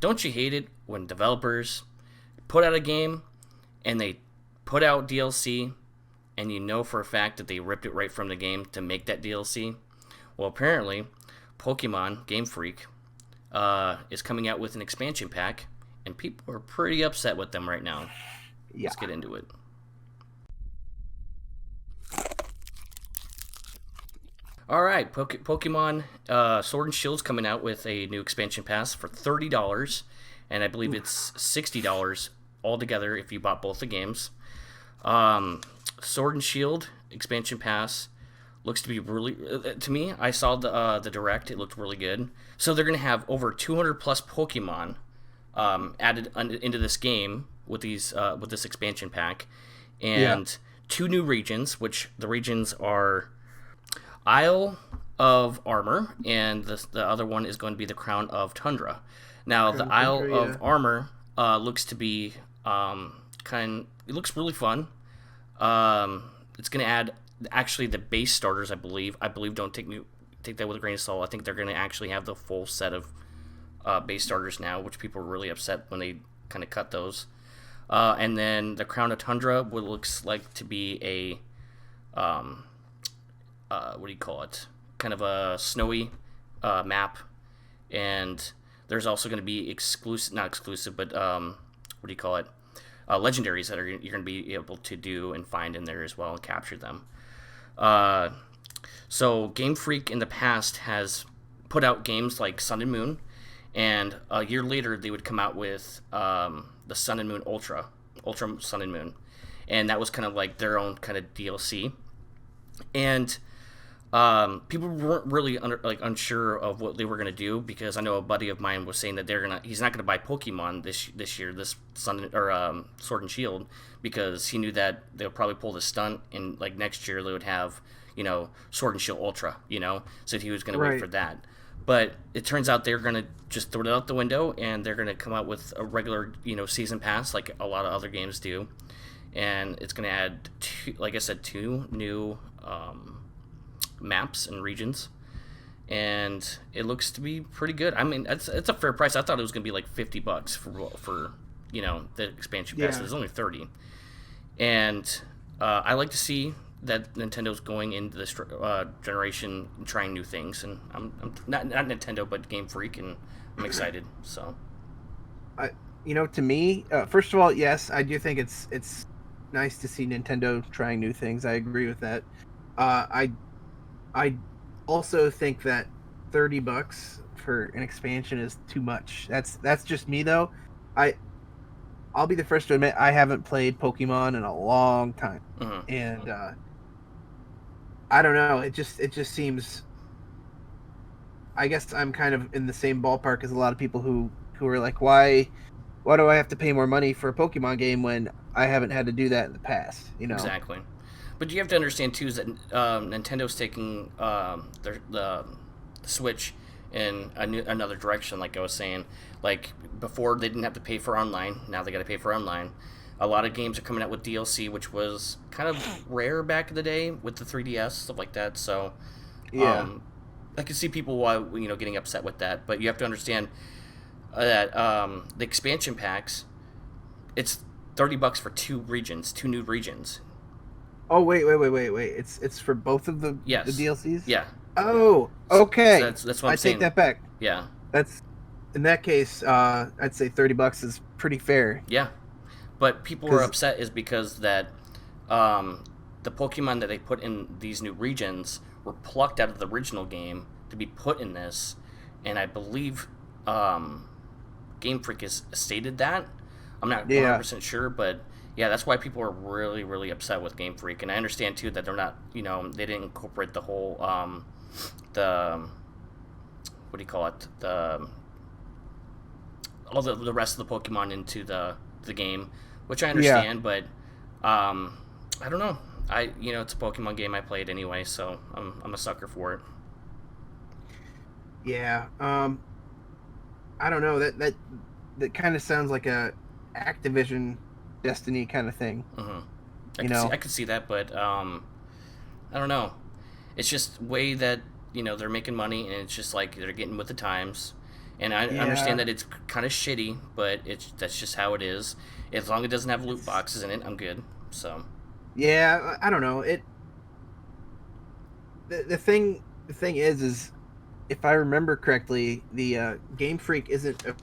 don't you hate it when developers put out a game and they put out DLC and you know for a fact that they ripped it right from the game to make that DLC? Well, apparently, Pokemon Game Freak is coming out with an expansion pack, and people are pretty upset with them right now. Yeah. Let's get into it. All right, Pokemon Sword and Shield's coming out with a new expansion pass for $30, and I believe it's $60 altogether if you bought both the games. Sword and Shield expansion pass looks to be really. To me, I saw the direct; it looked really good. So they're going to have over 200 plus Pokemon added into this game with this expansion pack, and two new regions, which the regions are Isle of Armor, and the other one is going to be the Crown of Tundra. Now, the Isle of Armor looks to be it looks really fun. It's going to add actually the base starters, I believe. Don't take that with a grain of salt. I think they're going to actually have the full set of base starters now, which people were really upset when they kind of cut those. And then the Crown of Tundra, what looks like to be a what do you call it? Kind of a snowy map, and there's also going to be not exclusive, but what do you call it? Legendaries that you're going to be able to do and find in there as well and capture them. So Game Freak in the past has put out games like Sun and Moon, and a year later they would come out with the Sun and Moon Ultra Sun and Moon, and that was kind of like their own kind of DLC. And people weren't really unsure of what they were gonna do, because I know a buddy of mine was saying that he's not gonna buy Pokemon this year, this Sword and Shield, because he knew that they'll probably pull the stunt, and like next year they would have Sword and Shield Ultra, so he was gonna wait for that. But it turns out they're gonna just throw it out the window, and they're gonna come out with a regular season pass like a lot of other games do, and it's gonna add two new maps and regions, and it looks to be pretty good. I mean, it's a fair price. I thought it was gonna be like $50 for the expansion pass. It's only $30, and I like to see that Nintendo's going into this generation and trying new things, and I'm not Nintendo but Game Freak, and I'm excited. So, to me, first of all, yes, I do think it's nice to see Nintendo trying new things. I agree with that. I also think that $30 for an expansion is too much. That's just me though. I'll be the first to admit I haven't played Pokemon in a long time, and I don't know. It just seems. I guess I'm kind of in the same ballpark as a lot of people who are like, why do I have to pay more money for a Pokemon game when I haven't had to do that in the past? Exactly. But you have to understand too is that Nintendo's taking the Switch in another direction. Like I was saying, like before they didn't have to pay for online. Now they got to pay for online. A lot of games are coming out with DLC, which was kind of rare back in the day with the 3DS, stuff like that. So, I can see people getting upset with that. But you have to understand that the expansion packs, it's $30 for two new regions. Oh wait! It's for both of the DLCs. Yeah. Oh, okay. So that's what I'm saying. I take that back. Yeah. That's in that case. I'd say $30 is pretty fair. Yeah, but people were upset is because that the Pokemon that they put in these new regions were plucked out of the original game to be put in this, and I believe Game Freak has stated that. I'm not 100% sure, but. Yeah, that's why people are really, really upset with Game Freak, and I understand too that they're not, they didn't incorporate the whole, the all the rest of the Pokemon into the game, which I understand, but I don't know. It's a Pokemon game I played anyway, so I'm a sucker for it. Yeah, I don't know, that kind of sounds like a Activision Destiny kind of thing. I could see that, but I don't know. It's just way that they're making money, and it's just like they're getting with the times, And I understand Yeah, that it's kind of shitty, but that's just how it is. As long as it doesn't have loot it's boxes in it, I'm good. So yeah. I don't know. The thing is if I remember correctly, the Game Freak isn't a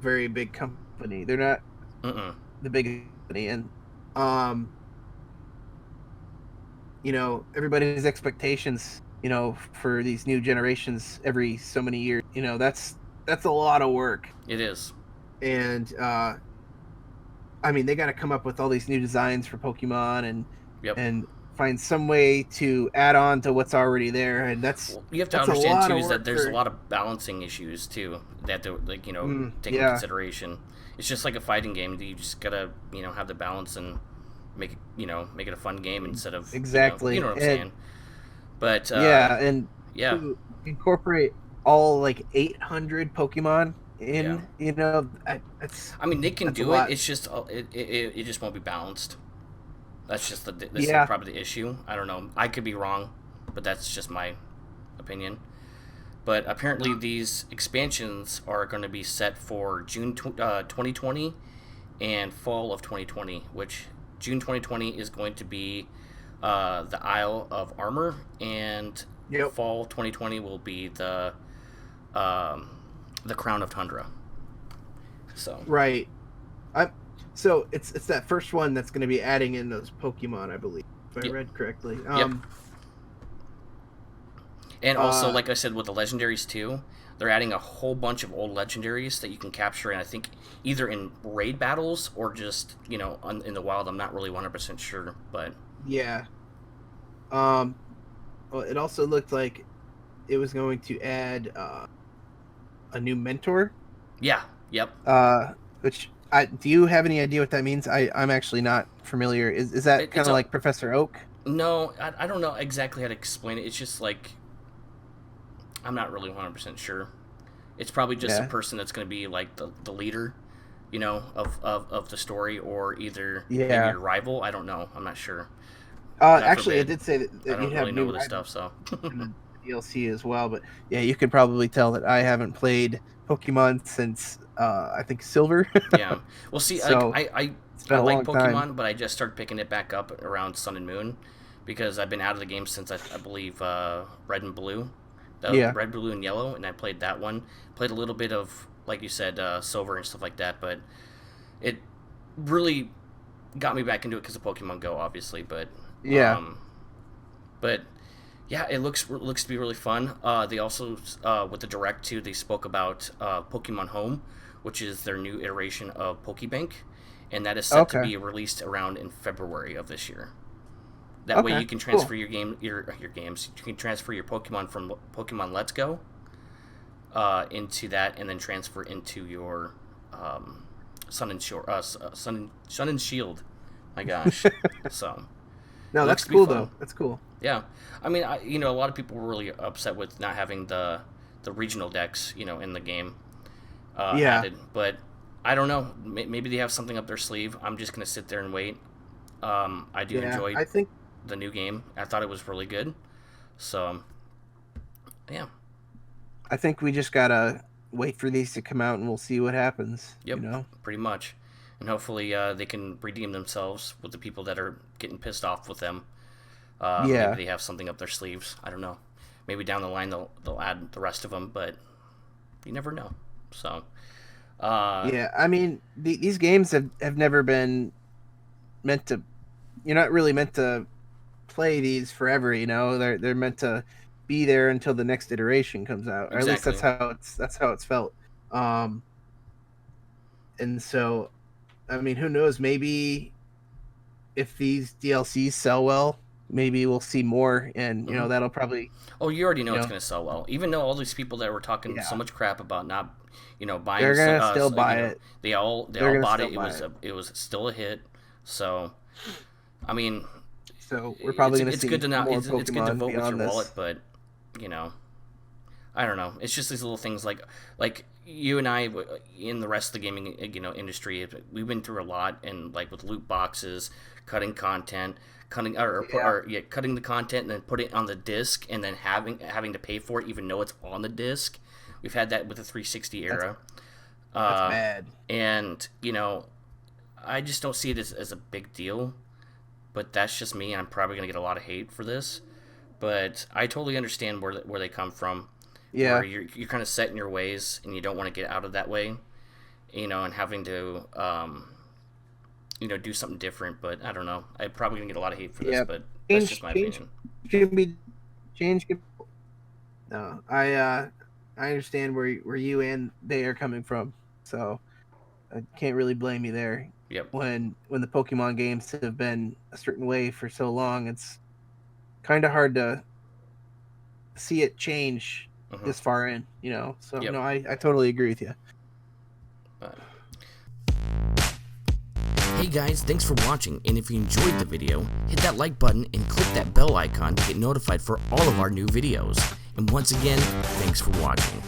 very big company. They're not mm-mm. the biggest company, and um, everybody's expectations, for these new generations every so many years, that's a lot of work, It is. and I mean, they got to come up with all these new designs for Pokemon Yep. and find some way to add on to what's already there, and that's Well, you have to that's a understand lot too of is that work there's a for. lot of balancing issues too that to take in Yeah, consideration. It's just like a fighting game. You just gotta have the balance and make it a fun game instead of you know exactly, what I'm and saying. But yeah, and yeah, to incorporate all like 800 Pokemon yeah. in, that's I mean, they can that's a do it. lot. It's just it just won't be balanced. That's Yeah. probably the issue. I don't know. I could be wrong, but that's just my opinion. But apparently, these expansions are going to be set for June 2020 and fall of 2020, which June 2020 is going to be the Isle of Armor, and Yep. fall 2020 will be um, the Crown of Tundra. So, Right. I so it's that first one that's going to be adding in those Pokemon, I believe, if I yep, read correctly. yep. And also, Uh like I said, with the legendaries too, they're adding a whole bunch of old legendaries that you can capture, and I think either in raid battles or just in the wild. I'm not really 100% sure, but yeah. Um well, it also looked like it was going to add a new mentor. yeah, yep. Which I do you have any idea what that means? I'm actually not familiar. Is that kind It's of a like Professor Oak? no. I don't know exactly how to explain it. It's just like I'm not really 100% sure. It's probably just a Yeah. person that's going to be like the leader, of the story, or either maybe Yeah. your rival. I don't know. I'm not sure. God Actually, it forbid. did say that, I you'd don't have really know new this rivals stuff, so in the DLC as well. But yeah, you can probably tell that I haven't played Pokemon since I think Silver. yeah. Well, see, like So it's I been a like long time. Pokemon, but I just started picking it back up around Sun and Moon because I've been out of the game since I believe Red and Blue, the Yeah. Red, Blue, and Yellow, and I played that one. Played a little bit of like you said, Silver and stuff like that, but it really got me back into it because of Pokemon Go, obviously. Yeah. Um, but yeah, it looks to be really fun. They also with the direct too, they spoke about Pokemon Home, which is their new iteration of Pokebank, and that is set to Okay. be released around in February of this year. That way, Okay. you can transfer Cool. your games. You can transfer your Pokemon from Pokemon Let's Go into that, and then transfer into your Sun and Shore, Sun and Shield. My gosh, so No, it looks that's to be cool fun. though. That's cool. Yeah, I mean, a lot of people were really upset with not having the regional decks, in the game Yeah. added. But I don't know. Maybe they have something up their sleeve. I'm just gonna sit there and wait. I do Yeah. enjoy I think the new game. I thought it was really good. So yeah, I think we just gotta wait for these to come out and we'll see what happens. yep, pretty much. And hopefully they can redeem themselves with the people that are getting pissed off with them. Maybe Yeah. they have something up their sleeves. I don't know. Maybe down the line they'll add the rest of them, but you never know. So, Yeah. I mean, these games have never been meant to. You're not really meant to play these forever. They're meant to be there until the next iteration comes out, or at least exactly. that's how it's felt. Um, and so, I mean, who knows? Maybe if these DLCs sell well, maybe we'll see more, and Hmm. that'll probably, Oh, you already know you it's know, going to sell well. Even though all these people that were talking so yeah, much crap about not, buying, they're gonna still buy it. they They're all gonna bought still it. buy it. It was still a hit. So, I mean, So we're probably gonna it's good see to not more it's good to Pokemon vote with your beyond wallet, this. but you know, I don't know. It's just these little things like you and I in the rest of the gaming industry. We've been through a lot, and like with loot boxes, cutting content, Yeah, cutting the content and then putting it on the disc, and then having to pay for it even though it's on the disc. We've had that with the 360 era. That's bad. And, you know, I just don't see it as a big deal. But that's just me. I'm probably going to get a lot of hate for this. But I totally understand where they come from. Yeah. Where you're kind of set in your ways and you don't want to get out of that way. You know, and having to, you know, do something different. But I don't know. I'm probably going to get a lot of hate for this. But that's just my opinion. Change. No, I understand where you and they are coming from. So I can't really blame you there. Yep. When the Pokemon games have been a certain way for so long, it's kind of hard to see it change this far in, you know. So Yep. no, I totally agree with you. But Hey guys, thanks for watching, and if you enjoyed the video, hit that like button and click that bell icon to get notified for all of our new videos. And once again, thanks for watching.